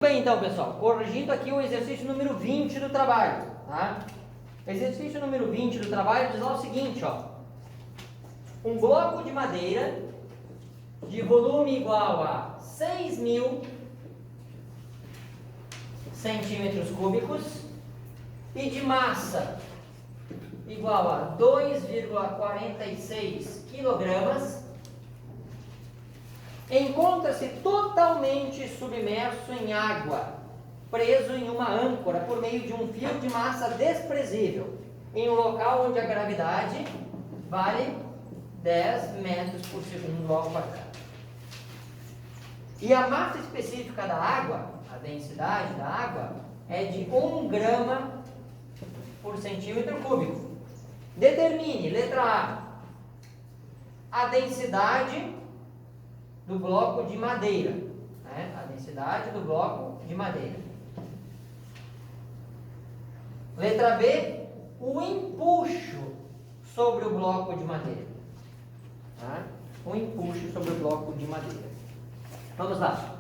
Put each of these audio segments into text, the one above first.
Bem, então, pessoal, corrigindo aqui o exercício número 20 do trabalho, tá? Exercício número 20 do trabalho diz lá o seguinte, ó. Um bloco de madeira de volume igual a 6.000 centímetros cúbicos e de massa igual a 2,46 quilogramas encontra-se totalmente submerso em água, preso em uma âncora por meio de um fio de massa desprezível, em um local onde a gravidade vale 10 metros por segundo ao quadrado. E a massa específica da água, a densidade da água, é de 1 grama por centímetro cúbico. Determine, letra A densidade do bloco de madeira, né? A densidade do bloco de madeira. Letra B, o empuxo sobre o bloco de madeira, tá? O empuxo sobre o bloco de madeira. Vamos lá.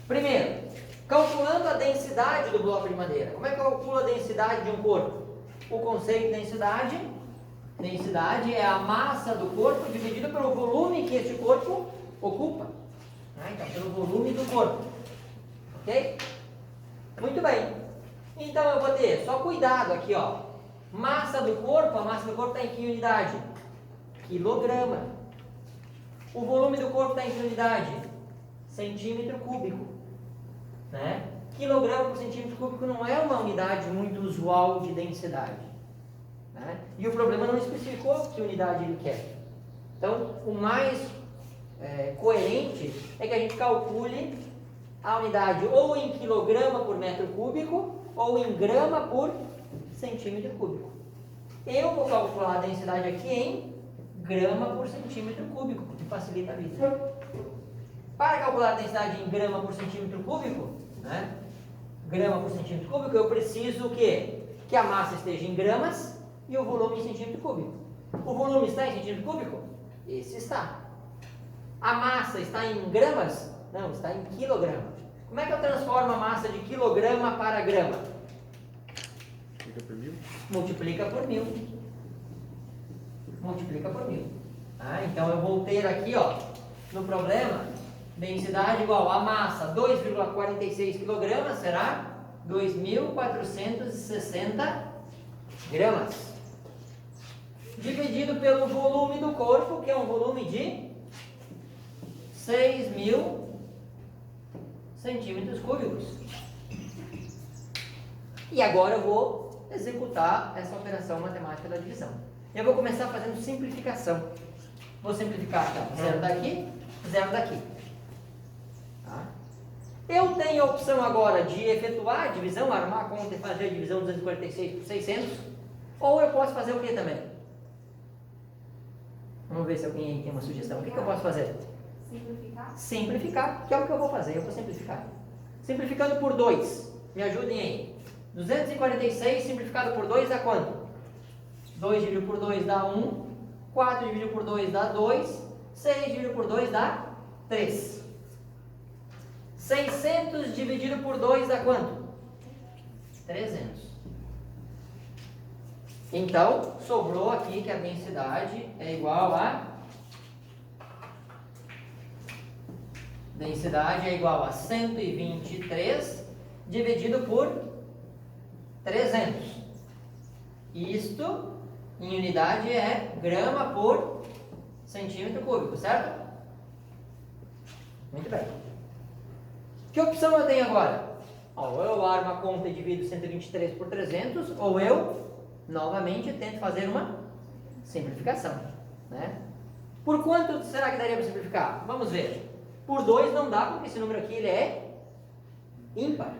Primeiro, calculando a densidade do bloco de madeira. Como é que calcula a densidade de um corpo? O conceito de densidade é a massa do corpo dividido pelo volume que este corpo ocupa. Então, pelo volume do corpo. Ok? Muito bem. Então, eu vou ter, só cuidado aqui, ó. Massa do corpo, a massa do corpo está em que unidade? Quilograma. O volume do corpo está em que unidade? Centímetro cúbico. Né? Quilograma por centímetro cúbico não é uma unidade muito usual de densidade. Né? E o problema não especificou que unidade ele quer. Então, o mais coerente é que a gente calcule a unidade ou em quilograma por metro cúbico ou em grama por centímetro cúbico. Eu vou calcular a densidade aqui em grama por centímetro cúbico, porque facilita a vida. Para calcular a densidade em grama por centímetro cúbico, né? Grama por centímetro cúbico, eu preciso o quê? Que a massa esteja em gramas e o volume em centímetro cúbico. O volume está em centímetro cúbico? Esse está. A massa está em gramas? Não, está em quilograma. Como é que eu transformo a massa de quilograma para grama? Multiplica por 1000? Multiplica por 1000. Multiplica por 1000. Então eu vou ter aqui, ó, no problema, densidade igual a massa 2,46 kg será 2.460 gramas. Dividido pelo volume do corpo, que é um volume de 6.000 centímetros cúbicos. E agora eu vou executar essa operação matemática da divisão. Eu vou começar fazendo simplificação. Vou simplificar, então, 0 daqui, 0 daqui. Tá? Eu tenho a opção agora de efetuar a divisão, armar a conta e fazer a divisão 246 por 600. Ou eu posso fazer o que também? Vamos ver se alguém aí tem uma sugestão. O que eu posso fazer? Simplificar? Simplificar, que é o que eu vou fazer. Eu vou simplificar. Simplificando por 2. Me ajudem aí. 246 simplificado por 2 dá quanto? 2 dividido por 2 dá 1. 4 dividido por 2 dá 2. 6 dividido por 2 dá 3. 600 dividido por 2 dá quanto? 300. Então, sobrou aqui que a densidade é igual a... Densidade é igual a 123 dividido por 300. Isto, em unidade, é grama por centímetro cúbico, certo? Muito bem. Que opção eu tenho agora? Ou eu armo a conta e divido 123 por 300, ou eu, novamente, tento fazer uma simplificação. Né? Por quanto será que daria para simplificar? Vamos ver. Por 2 não dá, porque esse número aqui ele é ímpar.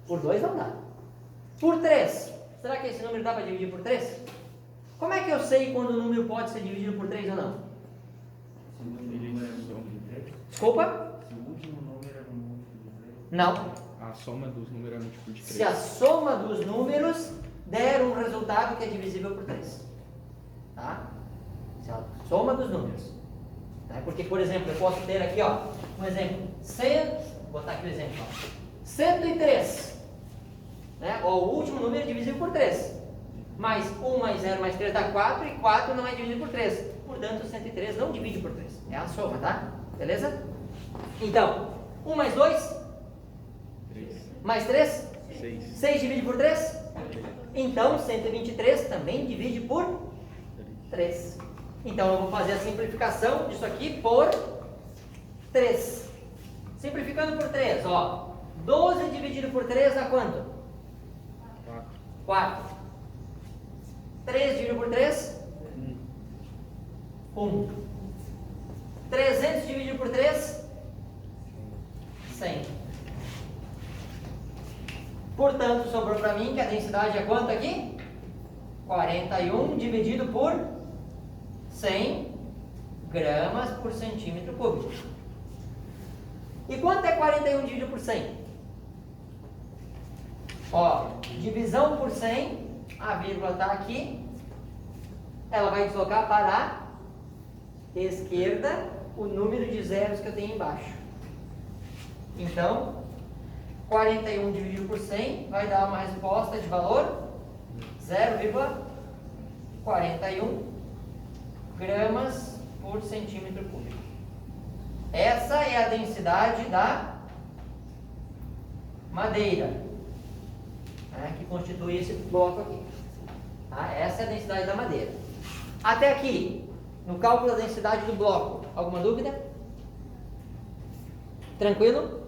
Por 2 não dá. Por 3, será que esse número dá para dividir por 3? Como é que eu sei quando o número pode ser dividido por 3 ou não? Desculpa? Se o último número é um múltiplo de 3. Não. A soma dos números é múltiplo de 3. Se a soma dos números der um resultado que é divisível por 3. Tá? Se a soma dos números. Porque, por exemplo, eu posso ter aqui, ó, um exemplo. Vou botar aqui o exemplo. Ó. 103. Né? Ó, o último número é divisível por 3. Mais 1 mais 0 mais 3 dá 4, e 4 não é dividido por 3. Portanto, 103 não divide por 3. É a soma, tá? Beleza? Então, 1 mais 2? 3. Mais 3? 6. 6 divide por 3? Então, 123 também divide por 3. Então, eu vou fazer a simplificação disso aqui por 3. Simplificando por 3, ó. 12 dividido por 3 dá quanto? 4. 3 dividido por 3? 1. 300 dividido por 3? 100. Portanto, sobrou para mim que a densidade é quanto aqui? 41 dividido por 100 gramas por centímetro cúbico. E quanto é 41 dividido por 100? Ó, divisão por 100, a vírgula está aqui. Ela vai deslocar para a esquerda o número de zeros que eu tenho embaixo. Então, 41 dividido por 100 vai dar uma resposta de valor 0,41 gramas por centímetro cúbico. Essa é a densidade da madeira, né, que constitui esse bloco aqui. Tá? Essa é a densidade da madeira. Até aqui, no cálculo da densidade do bloco, alguma dúvida? Tranquilo?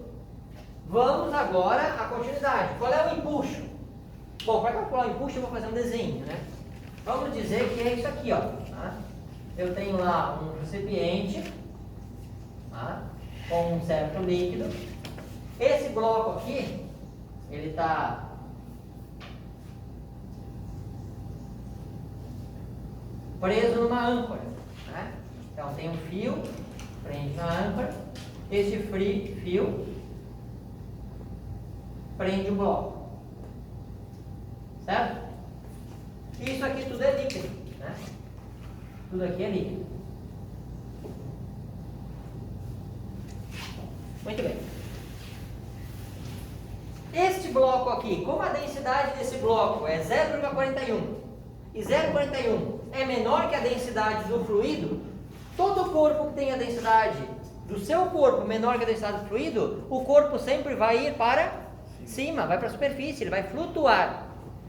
Vamos agora à continuidade. Qual é o empuxo? Bom, para calcular o empuxo eu vou fazer um desenho, né? Vamos dizer que é isso aqui, ó. Tá? Eu tenho lá um recipiente, tá, com um certo líquido. Esse bloco aqui, ele está preso numa âncora, né? Então tem um fio, prende na âncora. Esse fio prende o bloco, certo? Isso aqui tudo é líquido, né? Tudo aqui é líquido. Muito bem. Este bloco aqui, como a densidade desse bloco é 0,41 e 0,41 é menor que a densidade do fluido, todo corpo que tem a densidade do seu corpo menor que a densidade do fluido, o corpo sempre vai ir para cima, vai para a superfície, ele vai flutuar.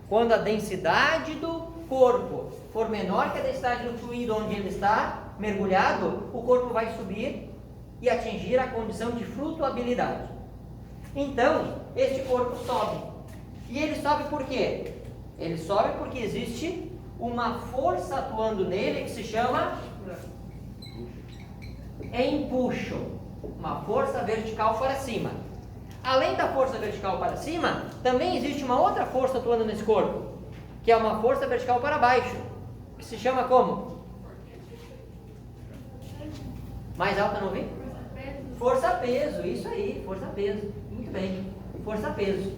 Quando a densidade do corpo for menor que a densidade do fluido onde ele está mergulhado, o corpo vai subir e atingir a condição de flutuabilidade. Então, este corpo sobe. E ele sobe por quê? Ele sobe porque existe uma força atuando nele que se chama empuxo, uma força vertical para cima. Além da força vertical para cima, também existe uma outra força atuando nesse corpo, que é uma força vertical para baixo, que se chama como? Mais alta, não vi? Força-peso, isso aí, força-peso. Muito bem, força-peso.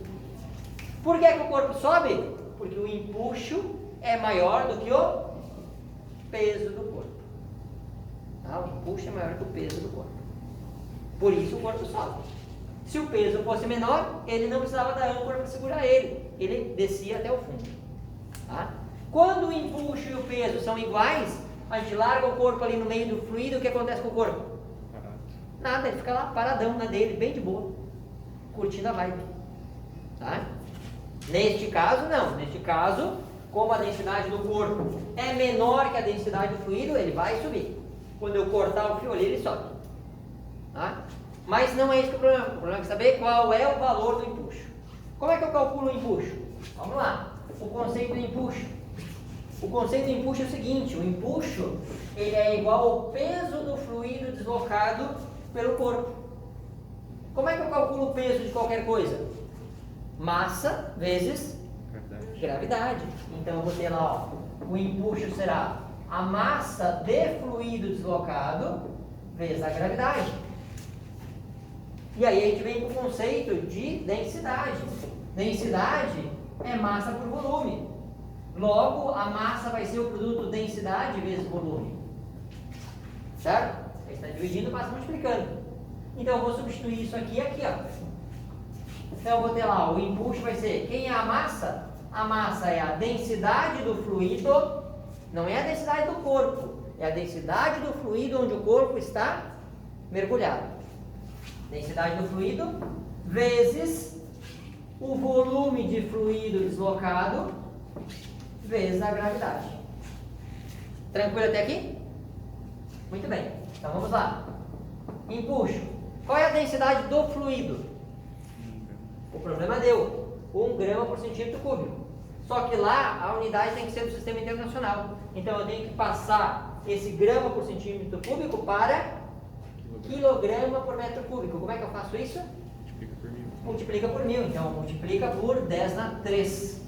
Por que que o corpo sobe? Porque o empuxo é maior do que o peso do corpo. Tá? O empuxo é maior que o peso do corpo. Por isso o corpo sobe. Se o peso fosse menor, ele não precisava da âncora para segurar ele. Ele descia até o fundo. Tá? Quando o empuxo e o peso são iguais, a gente larga o corpo ali no meio do fluido, o que acontece com o corpo? Nada, ele fica lá paradão na dele, bem de boa, curtindo a vibe. Tá? Neste caso, não. Neste caso, como a densidade do corpo é menor que a densidade do fluido, ele vai subir. Quando eu cortar o fio ali, ele sobe. Tá? Mas não é esse que é o problema. O problema é saber qual é o valor do empuxo. Como é que eu calculo o empuxo? Vamos lá. O conceito do empuxo. O conceito do empuxo é o seguinte: o empuxo ele é igual ao peso do fluido deslocado pelo corpo. Como é que eu calculo o peso de qualquer coisa? Massa vezes gravidade. Então eu vou ter lá, ó, o empuxo será a massa de fluido deslocado vezes a gravidade. E aí a gente vem com o conceito de densidade. Densidade é massa por volume. Logo, a massa vai ser o produto densidade vezes volume. Certo? Você está dividindo, passa multiplicando. Então eu vou substituir isso aqui e aqui, ó. Então eu vou ter lá, o empuxo vai ser, quem é a massa? A massa é a densidade do fluido, não é a densidade do corpo, é a densidade do fluido onde o corpo está mergulhado. Densidade do fluido vezes o volume de fluido deslocado vezes a gravidade. Tranquilo até aqui? Muito bem. Então vamos lá. Empuxo. Qual é a densidade do fluido? O problema deu 1 grama por centímetro cúbico. Só que lá a unidade tem que ser do sistema internacional. Então eu tenho que passar esse grama por centímetro cúbico para quilograma por metro cúbico. Como é que eu faço isso? Multiplica por 1000. Multiplica por 1000. Então multiplica por 10 na 3.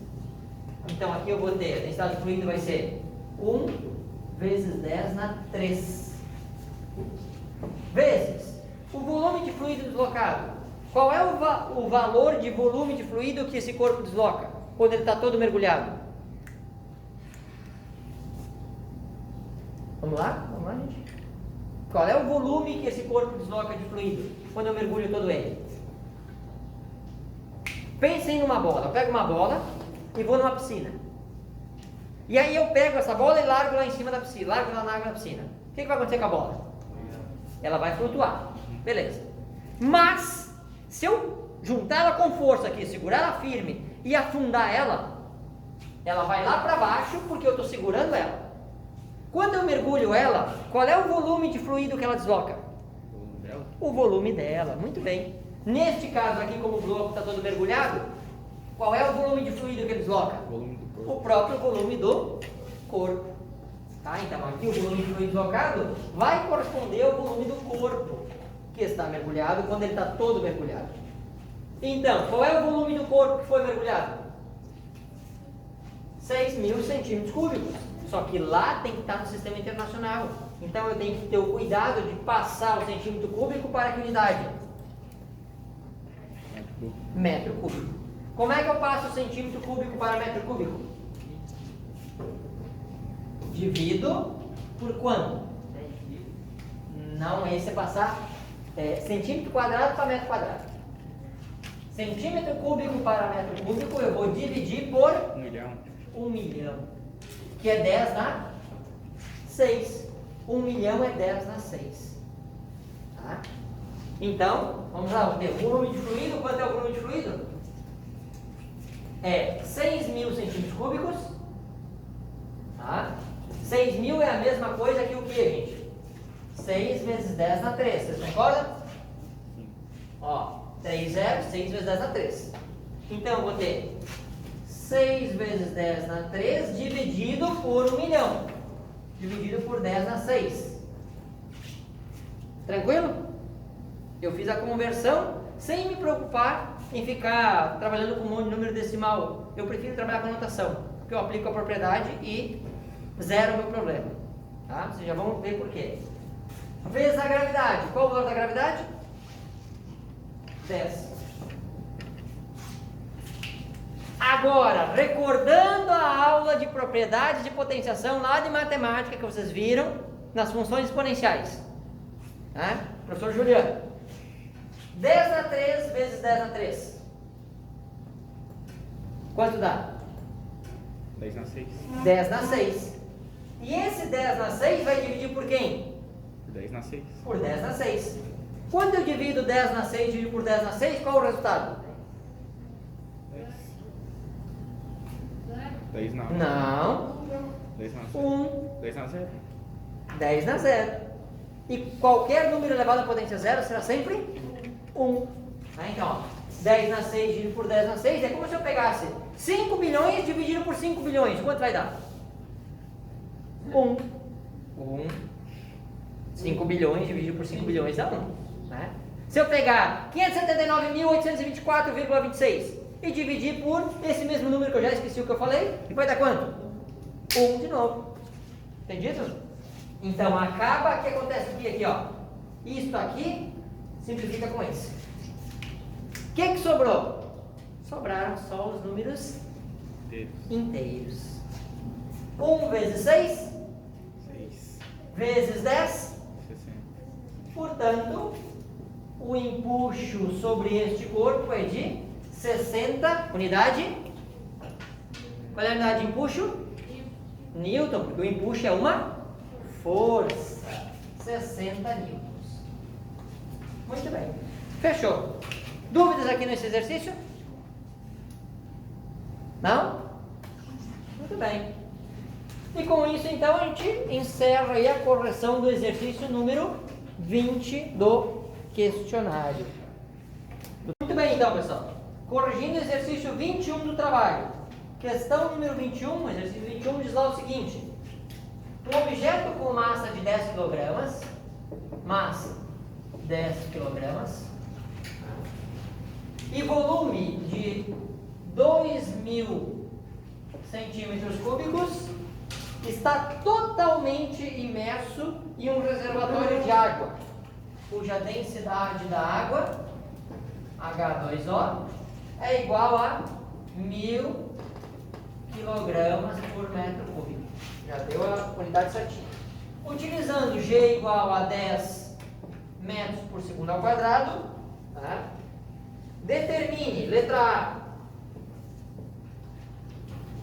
Então aqui eu vou ter, a densidade do fluido vai ser 1 vezes 10 na 3. Vezes o volume de fluido deslocado. Qual é o valor de volume de fluido que esse corpo desloca quando ele está todo mergulhado? Vamos lá, gente. Qual é o volume que esse corpo desloca de fluido quando eu mergulho todo ele? Pensem numa bola. Eu pego uma bola e vou numa piscina. E aí eu pego essa bola e largo lá em cima da piscina, largo lá na água da piscina. O que vai acontecer com a bola? Ela vai flutuar. Beleza. Mas, se eu juntar ela com força aqui, segurar ela firme e afundar ela, ela vai lá para baixo porque eu estou segurando ela. Quando eu mergulho ela, qual é o volume de fluido que ela desloca? O volume dela, muito bem. Neste caso aqui, como o bloco está todo mergulhado, qual é o volume de fluido que ele desloca? Volume do corpo. O próprio volume do corpo. Tá? Então aqui o volume de fluido deslocado vai corresponder ao volume do corpo que está mergulhado quando ele está todo mergulhado. Então, qual é o volume do corpo que foi mergulhado? 6.000 centímetros cúbicos. Só que lá tem que estar no sistema internacional. Então eu tenho que ter o cuidado de passar o centímetro cúbico para que unidade? Metro cúbico. Como é que eu passo o centímetro cúbico para metro cúbico? Divido por quanto? Não, esse é passar centímetro quadrado para metro quadrado. Centímetro cúbico para metro cúbico eu vou dividir por 1 milhão. 1 milhão. Que é 10 na 6. 1 milhão é 10 na 6. Tá? Então, vamos lá, vamos ter o volume de fluido. Quanto é o volume de fluido? É 6.000 centímetros cúbicos. Tá? 6.000 é a mesma coisa que o que, gente? 6 vezes 10 na 3. Vocês concordam? Sim. Ó, 3 zeros, 6 vezes 10 na 3. Então, eu vou ter 6 vezes 10 na 3 dividido por 1 milhão. Dividido por 10 na 6. Tranquilo? Eu fiz a conversão sem me preocupar em ficar trabalhando com um monte de número decimal. Eu prefiro trabalhar com anotação, porque eu aplico a propriedade e zero o meu problema. Tá? Vocês já vão ver por quê. Vezes a gravidade. Qual o valor da gravidade? 10. Agora, recordando a aula de propriedade de potenciação lá de matemática que vocês viram nas funções exponenciais. Tá? Professor Juliano. 10 na 3 vezes 10 na 3. Quanto dá? 10 na 6. 10 na 6. E esse 10 na 6 vai dividir por quem? Por 10 na 6. Por 10 na 6. Quando eu divido 10 na 6 e divido por 10 na 6, qual o resultado? 10 na 1. Não. 10 na 0. 1. 10 na 0. 10 na 0. E qualquer número elevado à potência zero será sempre 1. Então, ó, 10 na 6 dividido por 10 na 6 é como se eu pegasse 5 bilhões dividido por 5 bilhões. Quanto vai dar? 1. 5 bilhões dividido por 5 bilhões dá 1. Né? Se eu pegar 579.824,26 e dividir por esse mesmo número que eu já esqueci o que eu falei, vai dar quanto? 1 de novo. Entendido? Então acaba que acontece aqui, ó. Isto aqui simplifica com esse. O que sobrou? Sobraram só os números inteiros. 1 vezes 6 6. vezes 10. 60. Portanto, o empuxo sobre este corpo é de 60 unidade. Qual é a unidade de empuxo? Newton, porque o empuxo é uma força. 60 newtons. Muito bem. Fechou. Dúvidas aqui nesse exercício? Não? Muito bem. E com isso, então, a gente encerra aí a correção do exercício número 20 do questionário. Muito bem, então, pessoal. Corrigindo o exercício 21 do trabalho. Questão número 21, exercício 21, diz lá o seguinte. Um objeto com massa de 10 kg, massa 10 kg, e volume de 2.000 centímetros cúbicos, está totalmente imerso em um reservatório de água, cuja densidade da água, H2O, é igual a 1.000 kg por metro cúbico. Já deu a unidade certinha. Utilizando G igual a 10 metros por segundo ao quadrado, tá? Determine, letra A,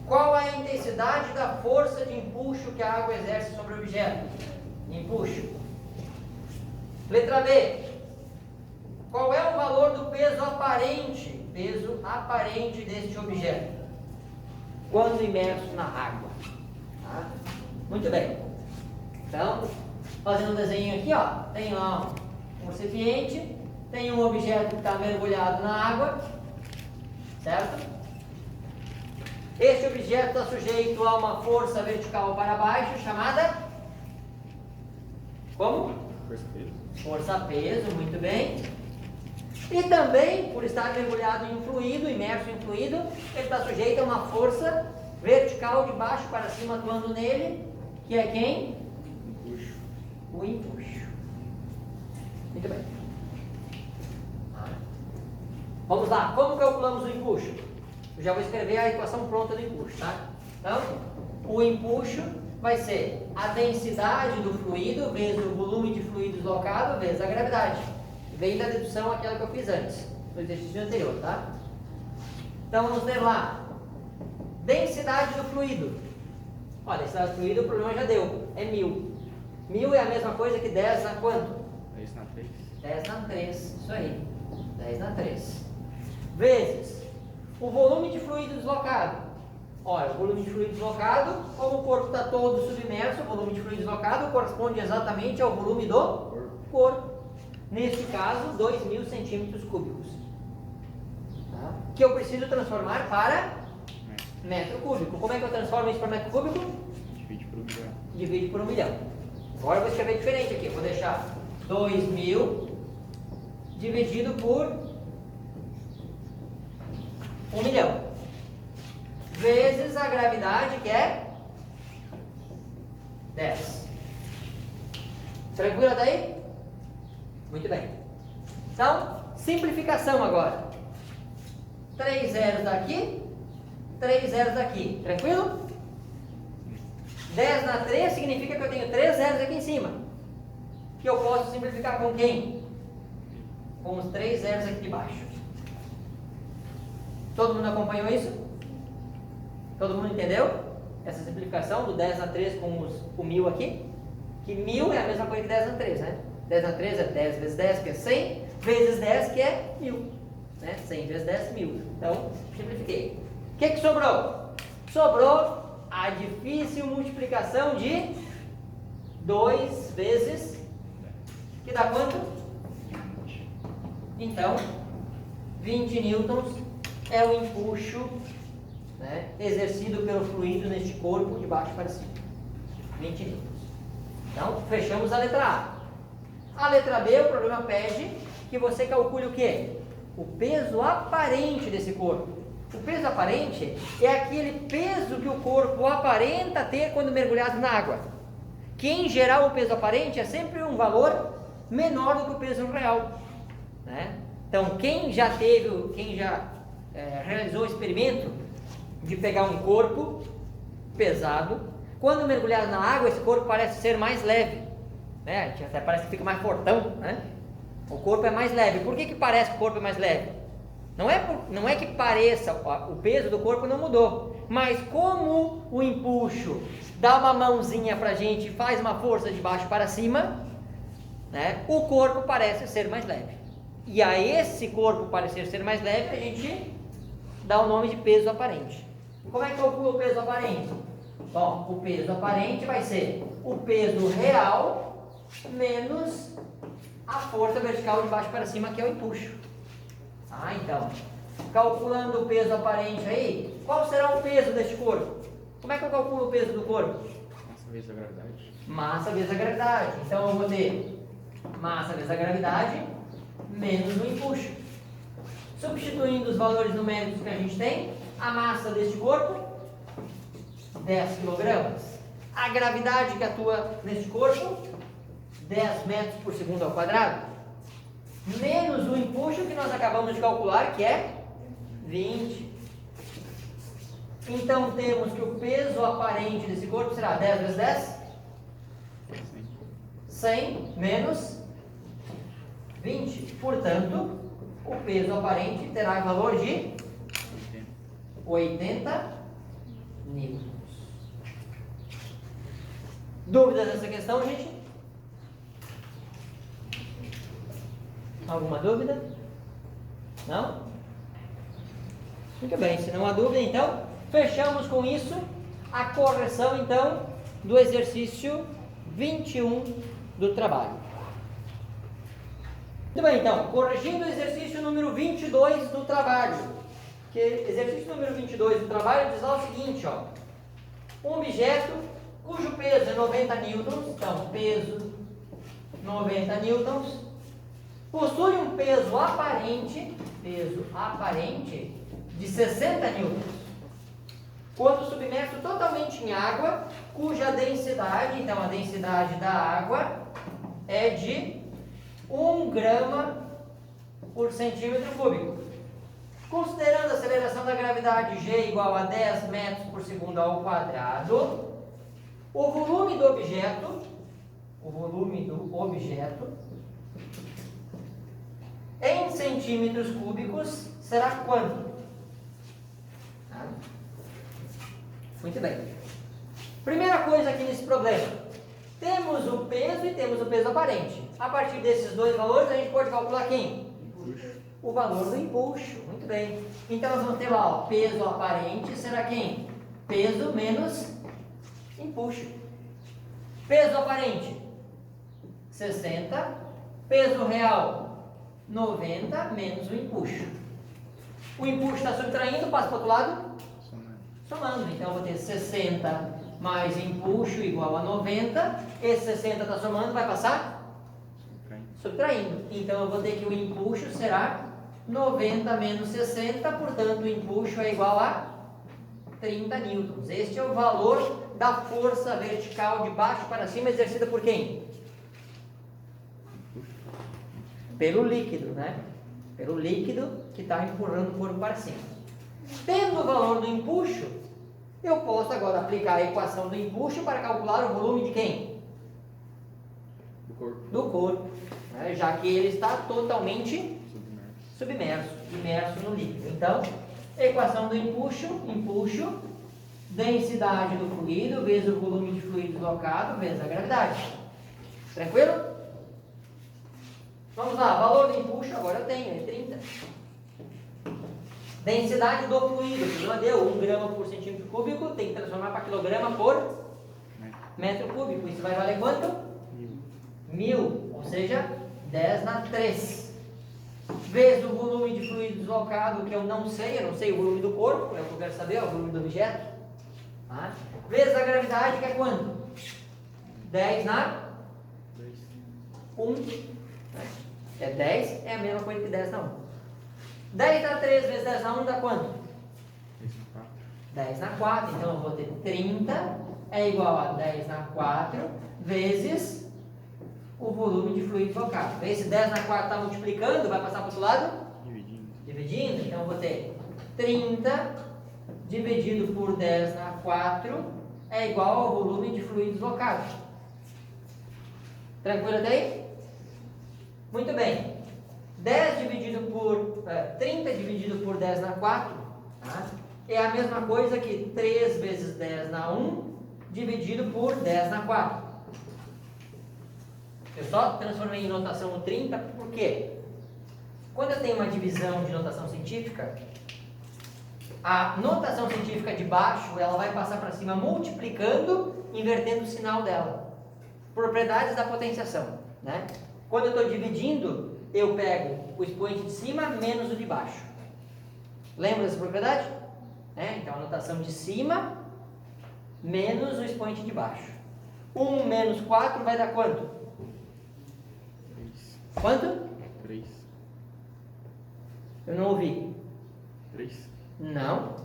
qual é a intensidade da força de empuxo que a água exerce sobre o objeto? Empuxo. Letra B, qual é o valor do peso aparente deste objeto quando imerso na água? Tá? Muito bem. Então, fazendo um desenho aqui, ó, tem lá um recipiente, tem um objeto que está mergulhado na água, certo? Este objeto está sujeito a uma força vertical para baixo, chamada como? Força-peso. Força-peso, muito bem. E também, por estar mergulhado em um fluido, imerso em um fluido, ele está sujeito a uma força vertical de baixo para cima atuando nele, que é quem? Empuxo. O empuxo. Muito bem. Vamos lá, como calculamos o empuxo? Eu já vou escrever a equação pronta do empuxo, tá? Então, o empuxo vai ser a densidade do fluido vezes o volume de fluido deslocado vezes a gravidade. Vem da dedução aquela que eu fiz antes, no exercício anterior, tá? Então, vamos ler lá. Densidade do fluido. Olha, densidade do fluido, o problema já deu. É 1.000. 1.000 é a mesma coisa que 10 na quanto? 10 na 3. 10 na 3. Isso aí. 10 na 3. Vezes o volume de fluido deslocado. Olha, o volume de fluido deslocado, como o corpo está todo submerso, o volume de fluido deslocado corresponde exatamente ao volume do corpo. Neste caso, 2.000 centímetros cúbicos. Tá? Que eu preciso transformar para metro cúbico. Como é que eu transformo isso para metro cúbico? Divide por 1 milhão. Divide por 1 milhão. Agora eu vou escrever diferente aqui. Vou deixar 2.000 dividido por 1 milhão. Vezes a gravidade, que é 10. Tranquilo daí? Muito bem. Então, simplificação agora. 3 zeros daqui, 3 zeros daqui. Tranquilo? 10 na 3 significa que eu tenho 3 zeros aqui em cima. Que eu posso simplificar com quem? Com os 3 zeros aqui de baixo. Todo mundo acompanhou isso? Todo mundo entendeu? Essa simplificação do 10 na 3 com o 1.000 aqui? Que 1.000 é a mesma coisa que 10 na 3, né? 10 na 3 é 10 vezes 10, que é 100, vezes 10, que é 1.000. Né? 100 vezes 10, 1.000. Então, simplifiquei. O que sobrou? Sobrou a difícil multiplicação de 2 vezes, que dá quanto? Então, 20 newtons é o empuxo, né, exercido pelo fluido neste corpo de baixo para cima. 20 newtons. Então, fechamos a letra A. A letra B, o problema pede que você calcule o quê? O peso aparente desse corpo. O peso aparente é aquele peso que o corpo aparenta ter quando mergulhado na água. Que em geral o peso aparente é sempre um valor menor do que o peso real, né? Então quem já realizou o experimento de pegar um corpo pesado, quando mergulhado na água esse corpo parece ser mais leve, né? Até parece que fica mais fortão, né? O corpo é mais leve. Por que parece que o corpo é mais leve? Não é que pareça, o peso do corpo não mudou, mas como o empuxo dá uma mãozinha para a gente e faz uma força de baixo para cima, né, o corpo parece ser mais leve. E a esse corpo parecer ser mais leve, a gente dá o nome de peso aparente. Como é que calcula o peso aparente? Bom, o peso aparente vai ser o peso real menos a força vertical de baixo para cima, que é o empuxo. Então, calculando o peso aparente aí, qual será o peso deste corpo? Como é que eu calculo o peso do corpo? Massa vezes a gravidade. Massa vezes a gravidade. Então, eu vou ter massa vezes a gravidade menos o empuxo. Substituindo os valores numéricos que a gente tem, a massa deste corpo, 10 kg. A gravidade que atua neste corpo, 10 metros por segundo ao quadrado. Menos o empuxo que nós acabamos de calcular, que é 20. Então, temos que o peso aparente desse corpo será 10 vezes 10? 100 menos 20. Portanto, o peso aparente terá valor de 80 newtons. Dúvidas nessa questão, gente? Alguma dúvida? Não? Muito bem, se não há dúvida, então, fechamos com isso a correção, então, do exercício 21 do trabalho. Muito bem, então, corrigindo o exercício número 22 do trabalho. Que exercício número 22 do trabalho diz lá o seguinte, ó. Um objeto cujo peso é 90 newtons, então, peso 90 newtons, possui um peso aparente de 60 newtons, quando submerso totalmente em água, cuja densidade, então a densidade da água é de 1 grama por centímetro cúbico. Considerando a aceleração da gravidade G igual a 10 metros por segundo ao quadrado, o volume do objeto em centímetros cúbicos será quanto? Muito bem. Primeira coisa aqui nesse problema. Temos o peso e temos o peso aparente. A partir desses dois valores, a gente pode calcular quem? O valor do empuxo. Muito bem. Então, nós vamos ter lá, ó, peso aparente será quem? Peso menos empuxo. Peso aparente, 60. Peso real, 90 menos o empuxo. O empuxo está subtraindo, passa para o outro lado? Somando. Então, eu vou ter 60 mais empuxo igual a 90. Esse 60 está somando, vai passar? Subtraindo. Então, eu vou ter que o empuxo será 90 menos 60. Portanto, o empuxo é igual a 30 newtons. Este é o valor da força vertical de baixo para cima exercida por quem? Pelo líquido, né? Pelo líquido que está empurrando o corpo para cima. Tendo o valor do empuxo, eu posso agora aplicar a equação do empuxo para calcular o volume de quem? Do corpo, né? Já que ele está totalmente imerso no líquido. Então, equação do empuxo, densidade do fluido vezes o volume de fluido deslocado vezes a gravidade. Tranquilo? Vamos lá, valor do empuxo, agora eu tenho, é 30. Densidade do fluido, que não deu 1 grama por centímetro cúbico, tem que transformar para quilograma por metro cúbico. Isso vai valer quanto? 1000, ou seja, 10 na 3. Vezes o volume de fluido deslocado, que eu não sei o volume do corpo, é o que eu quero saber, é o volume do objeto. Tá? Vezes a gravidade, que é quanto? 10 na 1. É 10, é a mesma coisa que 10 na 1. 10 na 3 vezes 10 na 1 dá quanto? 10 na 4. Então eu vou ter 30 é igual a 10 na 4 vezes o volume de fluido deslocado. Esse 10 na 4 está multiplicando, vai passar para o outro lado? Dividindo. Então eu vou ter 30 dividido por 10 na 4 é igual ao volume de fluido deslocado. Tranquilo até aí? Muito bem. 10 dividido por 30 dividido por 10 na 4, tá? É a mesma coisa que 3 vezes 10 na 1 dividido por 10 na 4. Eu só transformei em notação o 30, por quê? Quando eu tenho uma divisão de notação científica, a notação científica de baixo, ela vai passar para cima multiplicando, invertendo o sinal dela. Propriedades da potenciação, né? Quando eu estou dividindo, eu pego o expoente de cima menos o de baixo. Lembra dessa propriedade? Então, a notação de cima menos o expoente de baixo. 1 menos 4 vai dar quanto? 3. Quanto? 3. Eu não ouvi. 3. Não.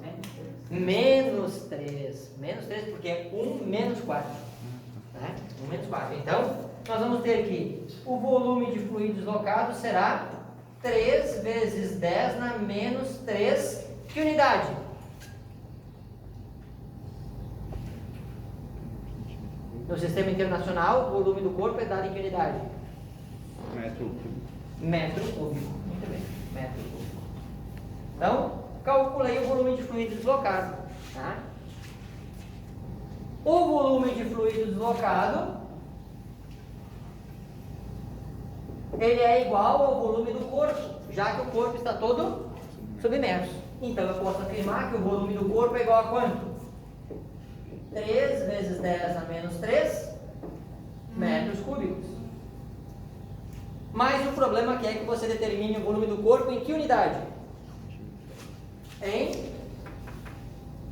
Menos 3. Menos 3 porque é 1 menos 4. Né? 1 menos 4. Então, nós vamos ter que o volume de fluido deslocado será 3 vezes 10 na menos 3. Que unidade? No sistema internacional, o volume do corpo é dado em que unidade? Metro. Metro cúbico. Muito bem. Metro cúbico. Então, calculei o volume de fluido deslocado. Tá? O volume de fluido deslocado, ele é igual ao volume do corpo, já que o corpo está todo submerso. Então, eu posso afirmar que o volume do corpo é igual a quanto? 3 vezes 10 a menos 3 metros cúbicos. Mas o problema aqui é que você determine o volume do corpo em que unidade? Em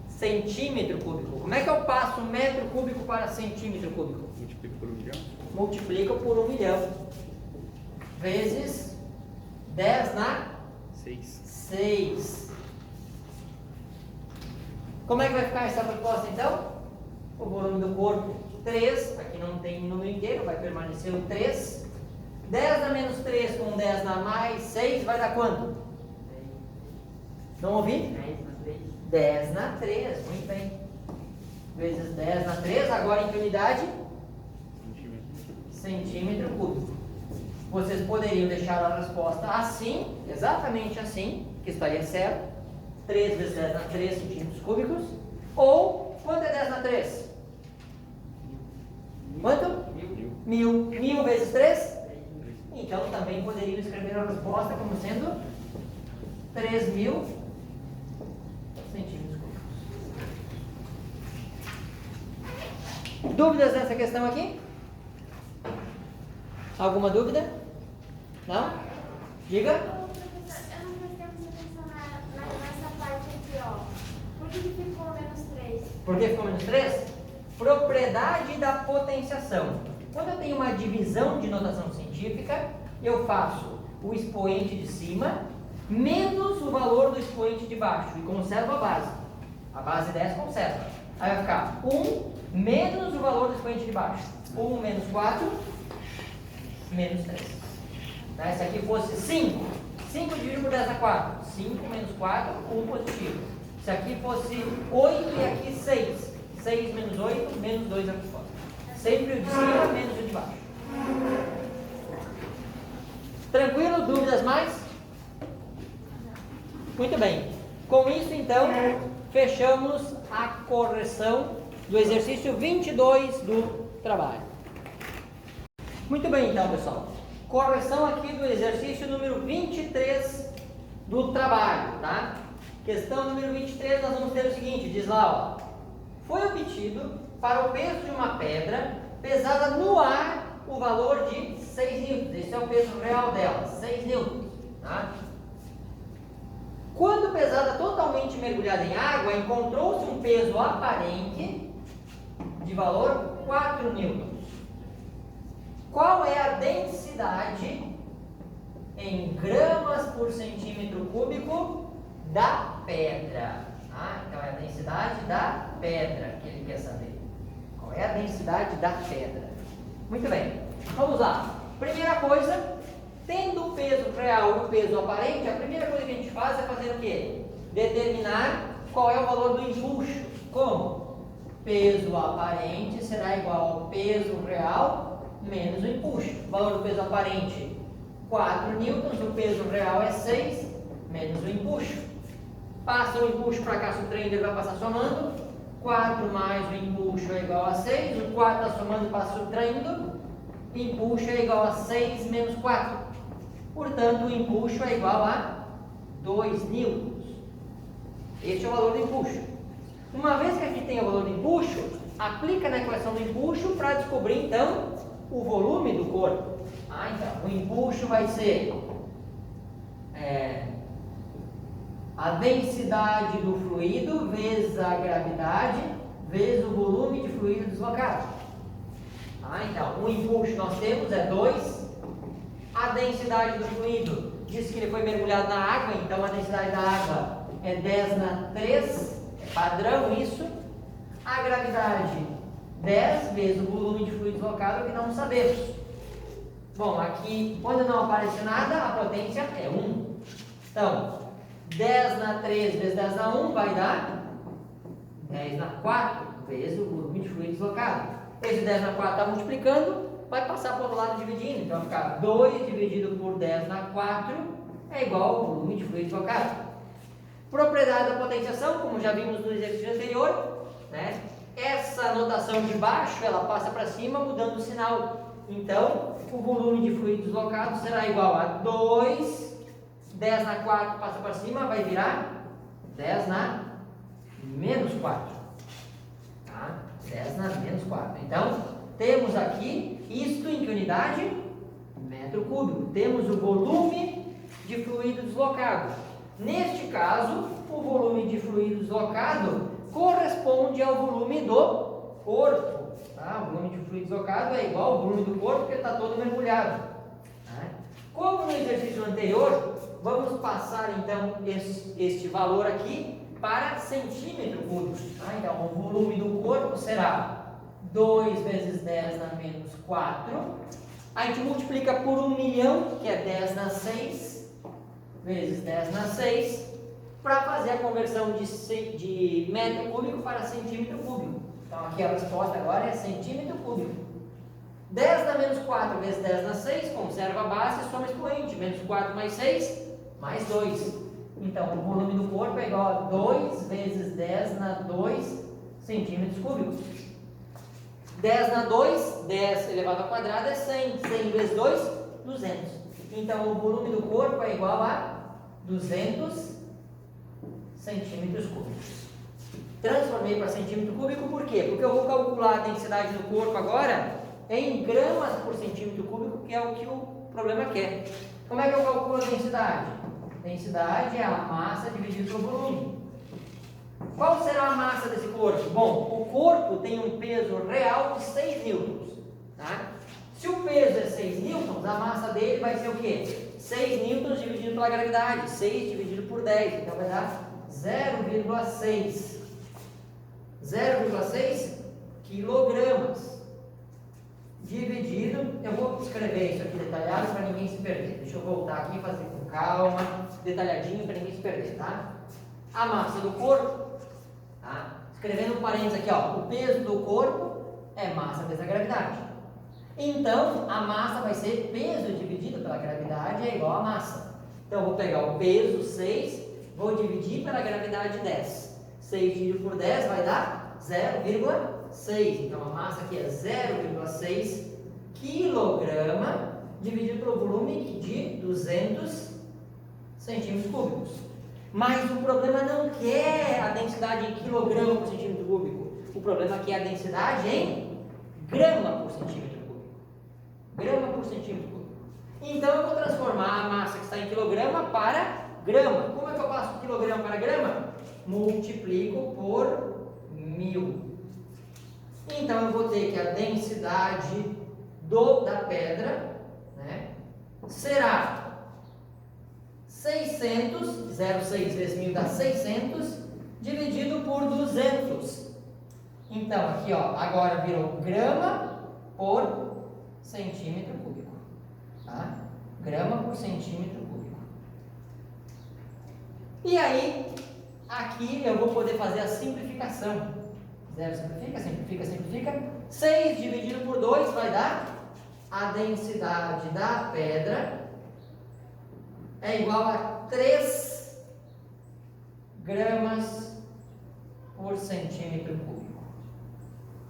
centímetro cúbico. Como é que eu passo metro cúbico para centímetro cúbico? Multiplica por 1 milhão. Multiplica por 1 milhão. Vezes 10 na 6. Como é que vai ficar essa proposta então? O volume do corpo 3, aqui não tem número inteiro, vai permanecer o 3. 10 na menos 3 com 10 na mais 6 vai dar quanto? Não ouvi? 10 na 3, muito bem. Vezes 10 na 3, agora em que unidade? Centímetro cúbico. Vocês poderiam deixar a resposta assim, exatamente assim, que estaria certo. 3 vezes 10 na 3 centímetros cúbicos. Ou, quanto é 10 na 3? Quanto? 1000. 1000 vezes 3? Então, também poderiam escrever a resposta como sendo 3000 centímetros cúbicos. Dúvidas nessa questão aqui? Alguma dúvida? Não? Diga. Eu não prestei muita atenção nessa parte aqui, ó. Por que ficou menos 3? Por que ficou menos 3? Propriedade da potenciação. Quando eu tenho uma divisão de notação científica, eu faço o expoente de cima menos o valor do expoente de baixo e conservo a base. A base 10 conserva. Aí vai ficar 1 menos o valor do expoente de baixo. 1 menos 4 menos 3. Tá? Se aqui fosse 5, 5 dividido por 10 na 4. 5 menos 4, 1 positivo. Se aqui fosse 8 e aqui 6. 6 menos 8, menos 2 aqui fora. Sempre o de cima menos o de baixo. Tranquilo? Dúvidas mais? Muito bem. Com isso, então, fechamos a correção do exercício 22 do trabalho. Muito bem, então, pessoal. Correção aqui do exercício número 23 do trabalho, tá? Questão número 23, nós vamos ter o seguinte, diz lá, ó. Foi obtido, para o peso de uma pedra, pesada no ar, o valor de 6 newtons. Esse é o peso real dela, 6 newtons, tá? Quando pesada totalmente mergulhada em água, encontrou-se um peso aparente de valor 4 newtons. Qual é a densidade em gramas por centímetro cúbico da pedra? Então é a densidade da pedra que ele quer saber. Qual é a densidade da pedra? Muito bem, vamos lá. Primeira coisa, tendo o peso real e o peso aparente, a primeira coisa que a gente faz é fazer o quê? Determinar qual é o valor do empuxo. Como? Peso aparente será igual ao peso real menos o empuxo. O valor do peso aparente, 4 newtons, o peso real é 6, menos o empuxo. Passa o empuxo para cá, subtraindo, ele vai passar somando. 4 mais o empuxo é igual a 6, o 4 está somando, passa subtraindo. Empuxo é igual a 6 menos 4. Portanto, o empuxo é igual a 2 newtons. Este é o valor do empuxo. Uma vez que a gente tem o valor do empuxo, aplica na equação do empuxo para descobrir, então, o volume do corpo. Então, o empuxo vai ser a densidade do fluido vezes a gravidade vezes o volume de fluido deslocado. Então, o empuxo nós temos é 2. A densidade do fluido, diz que ele foi mergulhado na água, então a densidade da água é 10 na 3, é padrão isso. A gravidade, 10 vezes o volume de fluido deslocado, que não sabemos. Bom, aqui, quando não aparece nada, a potência é 1. Então, 10 na 3 vezes 10 na 1 vai dar 10 na 4 vezes o volume de fluido deslocado. Esse 10 na 4 está multiplicando, vai passar para o outro lado dividindo. Então, vai ficar 2 dividido por 10 na 4 é igual ao volume de fluido deslocado. Propriedade da potenciação, como já vimos no exercício anterior, né? Essa notação de baixo, ela passa para cima mudando o sinal. Então, o volume de fluido deslocado será igual a 2, 10 na 4 passa para cima, vai virar 10 na menos 4. Tá? 10 na menos 4. Então, temos aqui, isto em que unidade? Metro cúbico. Temos o volume de fluido deslocado. Neste caso, o volume de fluido deslocado corresponde ao volume do corpo. Tá? O volume de fluido deslocado é igual ao volume do corpo, porque está todo mergulhado. Tá? Como no exercício anterior, vamos passar então este valor aqui para centímetro cúbico. Tá? Então, o volume do corpo será 2 vezes 10 na menos 4. A gente multiplica por 1 milhão, que é 10 na 6, vezes 10 na 6, para fazer a conversão de metro cúbico para centímetro cúbico. Então, aqui a resposta agora é centímetro cúbico. 10 na menos 4 vezes 10 na 6, conserva a base, soma expoente. Menos 4 mais 6, mais 2. Então, o volume do corpo é igual a 2 vezes 10 na 2 centímetros cúbicos. 10 na 2, 10 elevado ao quadrado é 100. 100 vezes 2, 200. Então, o volume do corpo é igual a 200 centímetros cúbicos. Transformei para centímetro cúbico por quê? Porque eu vou calcular a densidade do corpo agora em gramas por centímetro cúbico, que é o que o problema quer. Como é que eu calculo a densidade? Densidade é a massa dividida pelo volume. Qual será a massa desse corpo? Bom, o corpo tem um peso real de 6 newtons. Tá? Se o peso é 6 newtons, a massa dele vai ser o quê? 6 newtons dividido pela gravidade. 6 dividido por 10. Então vai dar 0,6. 0,6 quilogramas. Dividido, eu vou escrever isso aqui detalhado para ninguém se perder. Deixa eu voltar aqui e fazer com calma, detalhadinho para ninguém se perder, tá? A massa do corpo, tá? Escrevendo um parênteses aqui, ó, o peso do corpo é massa vezes a gravidade. Então, a massa vai ser peso dividido pela gravidade é igual a massa. Então, eu vou pegar o peso 6, vou dividir pela gravidade 10. 6 dividido por 10 vai dar 0,6. Então, a massa aqui é 0,6 quilograma dividido pelo volume de 200 centímetros cúbicos. Mas o problema não quer a densidade em quilograma por centímetro cúbico. O problema aqui é a densidade em grama por centímetro cúbico. Grama por centímetro cúbico. Então, eu vou transformar a massa que está em quilograma para grama. Como é que eu passo quilograma para grama? Multiplico por 1000. Então, eu vou ter que a densidade da pedra, né, será 600, 0,6 vezes 1000 dá 600, dividido por 200. Então, aqui, ó, agora virou grama por centímetro cúbico. Tá? Grama por centímetro cúbico. E aí, aqui eu vou poder fazer a simplificação. 0 simplifica, simplifica, simplifica. 6 dividido por 2 vai dar a densidade da pedra é igual a 3 gramas por centímetro cúbico.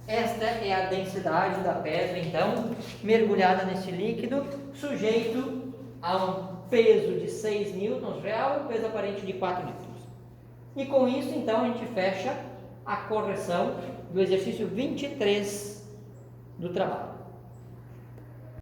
Esta é a densidade da pedra, então, mergulhada nesse líquido, sujeito a um peso de 6 newtons real, peso aparente de 4 newtons. E com isso, então, a gente fecha a correção do exercício 23 do trabalho.